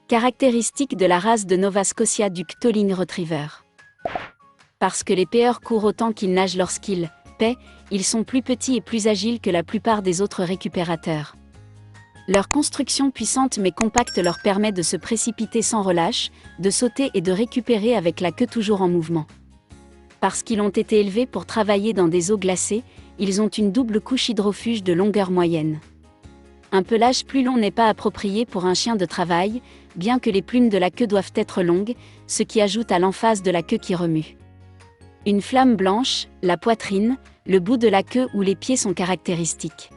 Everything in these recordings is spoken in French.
Caractéristique de la race de Nova Scotia du Ptoling Retriever. Parce que les paires courent autant qu'ils nagent lorsqu'ils paient, ils sont plus petits et plus agiles que la plupart des autres récupérateurs. Leur construction puissante mais compacte leur permet de se précipiter sans relâche, de sauter et de récupérer avec la queue toujours en mouvement. Parce qu'ils ont été élevés pour travailler dans des eaux glacées, ils ont une double couche hydrofuge de longueur moyenne. Un pelage plus long n'est pas approprié pour un chien de travail, bien que les plumes de la queue doivent être longues, ce qui ajoute à l'emphase de la queue qui remue. Une flamme blanche, la poitrine, le bout de la queue ou les pieds sont caractéristiques.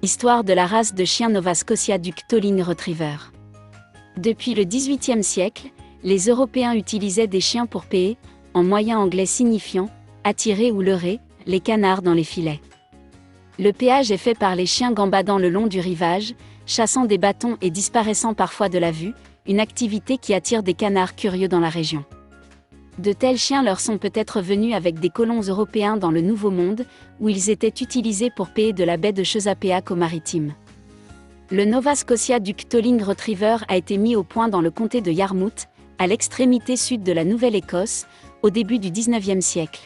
Histoire de la race de chien Nova Scotia du Ptoling Retriever. Depuis le XVIIIe siècle, les Européens utilisaient des chiens pour payer, en moyen anglais signifiant « attirer ou leurrer » les canards dans les filets. Le péage est fait par les chiens gambadant le long du rivage, chassant des bâtons et disparaissant parfois de la vue, une activité qui attire des canards curieux dans la région. De tels chiens leur sont peut-être venus avec des colons européens dans le Nouveau Monde, où ils étaient utilisés pour payer de la baie de Chesapeake au maritime. Le Nova Scotia du Ptoling Retriever a été mis au point dans le comté de Yarmouth, à l'extrémité sud de la Nouvelle-Écosse, au début du XIXe siècle.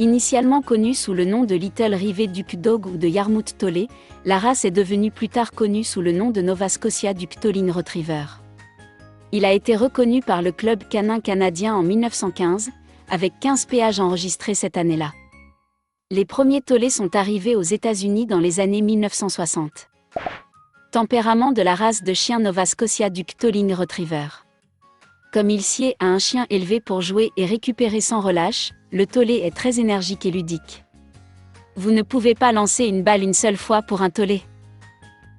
Initialement connue sous le nom de Little River Duck Dog ou de Yarmouth Tollé, la race est devenue plus tard connue sous le nom de Nova Scotia du Ptoling Retriever. Il a été reconnu par le Club canin canadien en 1915, avec 15 péages enregistrés cette année-là. Les premiers tollés sont arrivés aux États-Unis dans les années 1960. Tempérament de la race de chien Nova Scotia du Ptoling Retriever. Comme il sied à un chien élevé pour jouer et récupérer sans relâche, le tollé est très énergique et ludique. Vous ne pouvez pas lancer une balle une seule fois pour un tollé.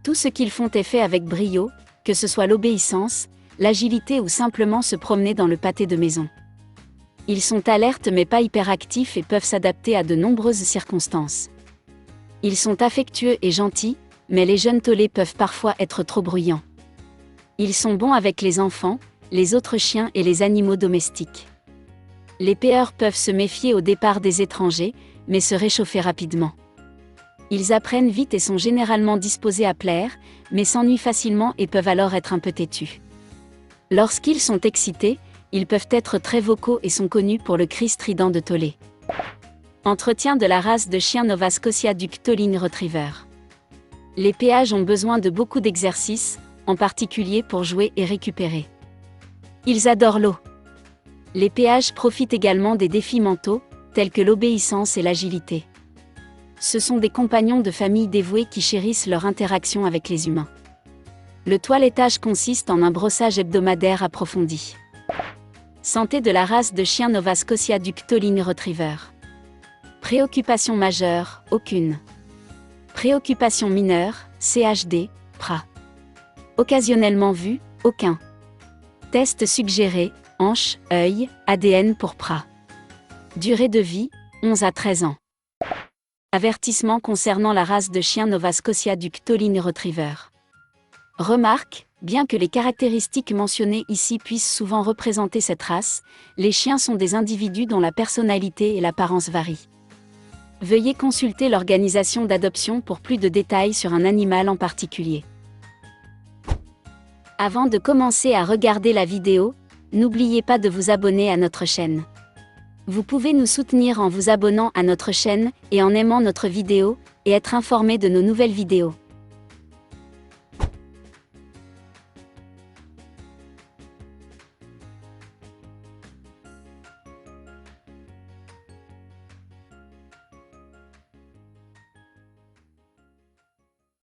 Tout ce qu'ils font est fait avec brio, que ce soit l'obéissance, l'agilité ou simplement se promener dans le pâté de maison. Ils sont alertes mais pas hyperactifs et peuvent s'adapter à de nombreuses circonstances. Ils sont affectueux et gentils, mais les jeunes tollés peuvent parfois être trop bruyants. Ils sont bons avec les enfants, les autres chiens et les animaux domestiques. Les paires peuvent se méfier au départ des étrangers, mais se réchauffer rapidement. Ils apprennent vite et sont généralement disposés à plaire, mais s'ennuient facilement et peuvent alors être un peu têtus. Lorsqu'ils sont excités, ils peuvent être très vocaux et sont connus pour le cri strident de tollé. Entretien de la race de chien Nova Scotia du Ptoling Retriever. Les péages ont besoin de beaucoup d'exercices, en particulier pour jouer et récupérer. Ils adorent l'eau. Les péages profitent également des défis mentaux, tels que l'obéissance et l'agilité. Ce sont des compagnons de famille dévoués qui chérissent leur interaction avec les humains. Le toilettage consiste en un brossage hebdomadaire approfondi. Santé de la race de chien Nova Scotia du Ptoling Retriever. Préoccupation majeure, aucune. Préoccupation mineure, CHD, PRA. Occasionnellement vu, aucun. Test suggéré, hanche, œil, ADN pour PRA. Durée de vie, 11 à 13 ans. Avertissement concernant la race de chien Nova Scotia du Ptoling Retriever. Remarque, bien que les caractéristiques mentionnées ici puissent souvent représenter cette race, les chiens sont des individus dont la personnalité et l'apparence varient. Veuillez consulter l'organisation d'adoption pour plus de détails sur un animal en particulier. Avant de commencer à regarder la vidéo, n'oubliez pas de vous abonner à notre chaîne. Vous pouvez nous soutenir en vous abonnant à notre chaîne et en aimant notre vidéo, et être informé de nos nouvelles vidéos.